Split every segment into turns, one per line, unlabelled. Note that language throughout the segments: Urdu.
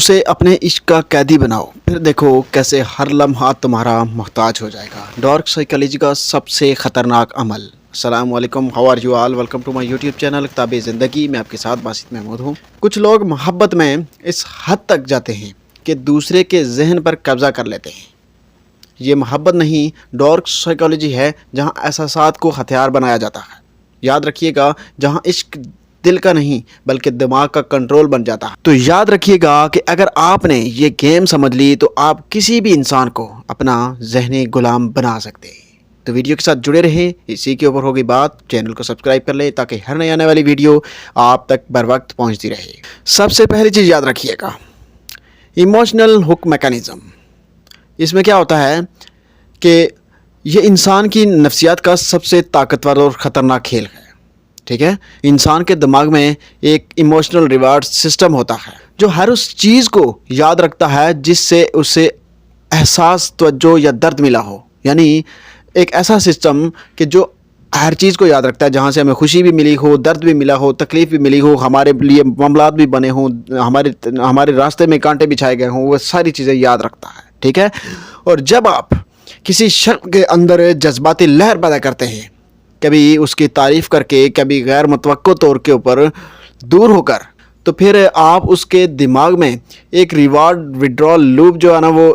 اسے اپنے عشق کا قیدی بناؤ، پھر دیکھو کیسے ہر لمحہ تمہارا محتاج ہو جائے گا۔ ڈارک سائیکالوجی کا سب سے خطرناک عمل۔ السلام علیکم، how are you all, welcome to my YouTube channel کتاب زندگی۔ میں آپ کے ساتھ باسط محمود ہوں۔ کچھ لوگ محبت میں اس حد تک جاتے ہیں کہ دوسرے کے ذہن پر قبضہ کر لیتے ہیں۔ یہ محبت نہیں، ڈارک سائیکالوجی ہے، جہاں احساسات کو ہتھیار بنایا جاتا ہے۔ یاد رکھیے گا، جہاں عشق دل کا نہیں بلکہ دماغ کا کنٹرول بن جاتا ہے۔ تو یاد رکھیے گا کہ اگر آپ نے یہ گیم سمجھ لی تو آپ کسی بھی انسان کو اپنا ذہنی غلام بنا سکتے ہیں۔ تو ویڈیو کے ساتھ جڑے رہیں، اسی کے اوپر ہوگی بات۔ چینل کو سبسکرائب کر لیں تاکہ ہر نئی آنے والی ویڈیو آپ تک بر وقت پہنچتی رہے۔ سب سے پہلی چیز یاد رکھیے گا، ایموشنل ہک میکانزم۔ اس میں کیا ہوتا ہے کہ یہ انسان کی نفسیات کا سب سے طاقتور اور خطرناک کھیل ہے۔ ٹھیک ہے، انسان کے دماغ میں ایک ایموشنل ریوارڈ سسٹم ہوتا ہے جو ہر اس چیز کو یاد رکھتا ہے جس سے اسے احساس، توجہ یا درد ملا ہو۔ یعنی ایک ایسا سسٹم کہ جو ہر چیز کو یاد رکھتا ہے، جہاں سے ہمیں خوشی بھی ملی ہو، درد بھی ملا ہو، تکلیف بھی ملی ہو، ہمارے لیے معاملات بھی بنے ہوں، ہمارے راستے میں کانٹے بچھائے گئے ہوں، وہ ساری چیزیں یاد رکھتا ہے۔ ٹھیک ہے، اور جب آپ کسی شخص کے اندر جذباتی لہر پیدا کرتے ہیں، کبھی اس کی تعریف کر کے، کبھی غیر متوقع طور کے اوپر دور ہو کر، تو پھر آپ اس کے دماغ میں ایک ریوارڈ وڈرال لوپ جو ہے نا وہ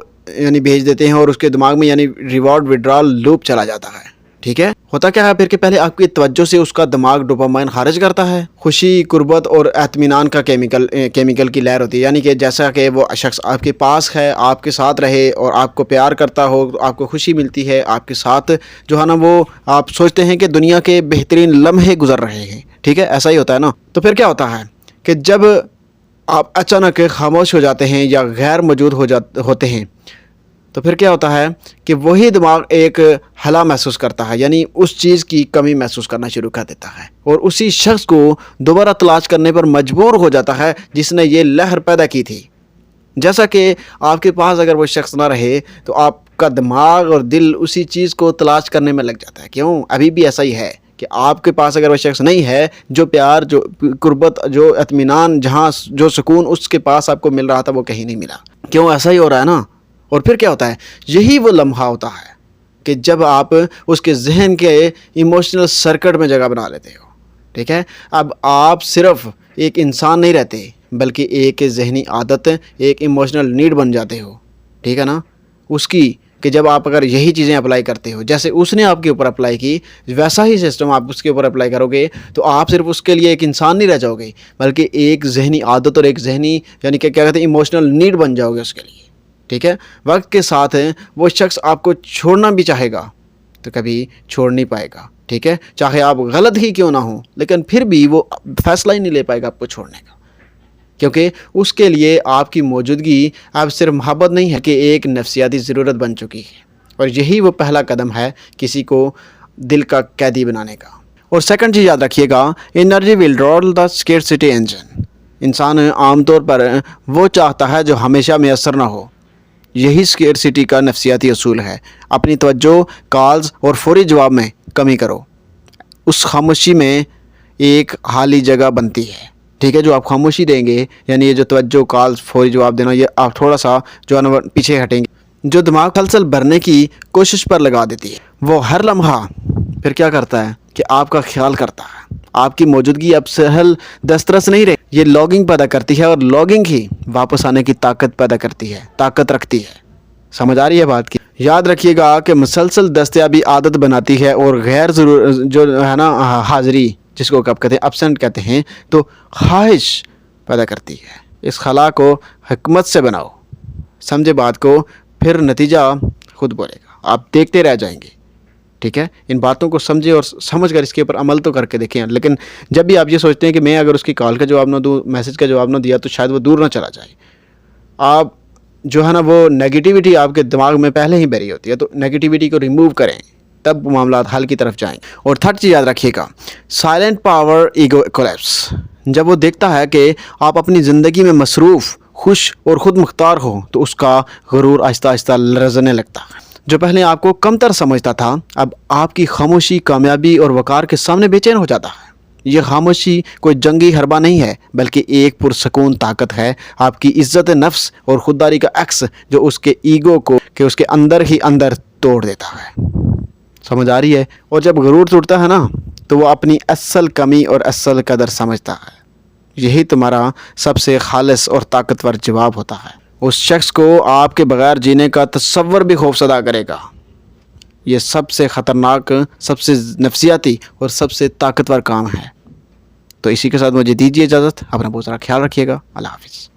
بھیج دیتے ہیں، اور اس کے دماغ میں ریوارڈ وڈرال لوپ چلا جاتا ہے۔ ٹھیک ہے، ہوتا کیا ہے پھر کہ پہلے آپ کی توجہ سے اس کا دماغ ڈوپامائن خارج کرتا ہے، خوشی، قربت اور اطمینان کا کیمیکل کی لہر ہوتی ہے۔ یعنی کہ جیسا کہ وہ شخص آپ کے پاس ہے، آپ کے ساتھ رہے اور آپ کو پیار کرتا ہو، آپ کو خوشی ملتی ہے، آپ کے ساتھ جو ہے نا وہ آپ سوچتے ہیں کہ دنیا کے بہترین لمحے گزر رہے ہیں۔ ٹھیک ہے، ایسا ہی ہوتا ہے نا۔ تو پھر کیا ہوتا ہے کہ جب آپ اچانک خاموش ہو جاتے ہیں یا غیر موجود ہوتے ہیں، تو پھر کیا ہوتا ہے کہ وہی دماغ ایک ہلا محسوس کرتا ہے، یعنی اس چیز کی کمی محسوس کرنا شروع کر دیتا ہے، اور اسی شخص کو دوبارہ تلاش کرنے پر مجبور ہو جاتا ہے جس نے یہ لہر پیدا کی تھی۔ جیسا کہ آپ کے پاس اگر وہ شخص نہ رہے تو آپ کا دماغ اور دل اسی چیز کو تلاش کرنے میں لگ جاتا ہے۔ کیوں؟ ابھی بھی ایسا ہی ہے کہ آپ کے پاس اگر وہ شخص نہیں ہے، جو پیار، جو قربت، جو اطمینان، جہاں جو سکون اس کے پاس آپ کو مل رہا تھا وہ کہیں نہیں ملا۔ کیوں؟ ایسا ہی ہو رہا ہے نا۔ اور پھر کیا ہوتا ہے، یہی وہ لمحہ ہوتا ہے کہ جب آپ اس کے ذہن کے ایموشنل سرکٹ میں جگہ بنا لیتے ہو۔ ٹھیک ہے، اب آپ صرف ایک انسان نہیں رہتے بلکہ ایک ذہنی عادت، ایک ایموشنل نیڈ بن جاتے ہو۔ ٹھیک ہے نا، اس کی کہ جب آپ اگر یہی چیزیں اپلائی کرتے ہو، جیسے اس نے آپ کے اوپر اپلائی کی، ویسا ہی سسٹم آپ اس کے اوپر اپلائی کرو گے، تو آپ صرف اس کے لیے ایک انسان نہیں رہ جاؤ گے بلکہ ایک ذہنی عادت اور ایک ذہنی یعنی کہ کیا کہتے ہیں ایموشنل نیڈ بن جاؤ گے اس کے لیے۔ ٹھیک ہے، وقت کے ساتھ وہ شخص آپ کو چھوڑنا بھی چاہے گا تو کبھی چھوڑ نہیں پائے گا۔ ٹھیک ہے، چاہے آپ غلط ہی کیوں نہ ہوں، لیکن پھر بھی وہ فیصلہ ہی نہیں لے پائے گا آپ کو چھوڑنے کا، کیونکہ اس کے لیے آپ کی موجودگی اب صرف محبت نہیں ہے کہ ایک نفسیاتی ضرورت بن چکی ہے، اور یہی وہ پہلا قدم ہے کسی کو دل کا قیدی بنانے کا۔ اور سیکنڈ چیز یاد رکھیے گا، انرجی ول ڈرال دا اسکیرسٹی انجن۔ انسان عام طور پر وہ چاہتا ہے جو ہمیشہ میسر نہ ہو۔ یہی اسکیرسٹی کا نفسیاتی اصول ہے۔ اپنی توجہ، کالز اور فوری جواب میں کمی کرو۔ اس خاموشی میں ایک خالی جگہ بنتی ہے۔ ٹھیک ہے، جو آپ خاموشی دیں گے، یعنی یہ جو توجہ، کالز، فوری جواب دینا، یہ آپ تھوڑا سا جو ہے نا پیچھے ہٹیں گے، جو دماغ مسلسل بھرنے کی کوشش پر لگا دیتی ہے، وہ ہر لمحہ پھر کیا کرتا ہے کہ آپ کا خیال کرتا ہے۔ آپ کی موجودگی اب سہل دسترس نہیں رہی، یہ لاگنگ پیدا کرتی ہے، اور لاگنگ ہی واپس آنے کی طاقت پیدا کرتی ہے، طاقت رکھتی ہے۔ سمجھ آ رہی ہے بات کی؟ یاد رکھیے گا کہ مسلسل دستیابی عادت بناتی ہے، اور غیر جو ہے نا حاضری، جس کو کب کہتے ہیں ایبسنٹ کہتے ہیں، تو خواہش پیدا کرتی ہے۔ اس خلا کو حکمت سے بناؤ، سمجھے بات کو، پھر نتیجہ خود بولے گا، آپ دیکھتے رہ جائیں گے۔ ٹھیک ہے، ان باتوں کو سمجھے اور سمجھ کر اس کے اوپر عمل تو کر کے دیکھیں۔ لیکن جب بھی آپ یہ سوچتے ہیں کہ میں اگر اس کی کال کا جواب نہ دوں، میسج کا جواب نہ دیا تو شاید وہ دور نہ چلا جائے، آپ جو ہے نا وہ نیگیٹیوٹی آپ کے دماغ میں پہلے ہی بھری ہوتی ہے، تو نیگیٹیوٹی کو ریموو کریں، تب معاملات حل کی طرف جائیں۔ اور تھرڈ چیز یاد رکھیے گا، سائلنٹ پاور ایگو کولیپس۔ جب وہ دیکھتا ہے کہ آپ اپنی زندگی میں مصروف، خوش اور خود مختار ہو، تو اس کا غرور آہستہ آہستہ لرزنے لگتا ہے۔ جو پہلے آپ کو کمتر سمجھتا تھا، اب آپ کی خاموشی، کامیابی اور وقار کے سامنے بے چین ہو جاتا ہے۔ یہ خاموشی کوئی جنگی حربہ نہیں ہے بلکہ ایک پرسکون طاقت ہے، آپ کی عزت نفس اور خودداری کا عکس، جو اس کے ایگو کو اس کے اندر ہی اندر توڑ دیتا ہے۔ سمجھ آ رہی ہے؟ اور جب غرور ٹوٹتا ہے نا تو وہ اپنی اصل کمی اور اصل قدر سمجھتا ہے۔ یہی تمہارا سب سے خالص اور طاقتور جواب ہوتا ہے۔ اس شخص کو آپ کے بغیر جینے کا تصور بھی خوفزدہ کرے گا۔ یہ سب سے خطرناک، سب سے نفسیاتی اور سب سے طاقتور کام ہے۔ تو اسی کے ساتھ مجھے دیجیے اجازت، اپنا بہت سارا خیال رکھیے گا۔ اللہ حافظ۔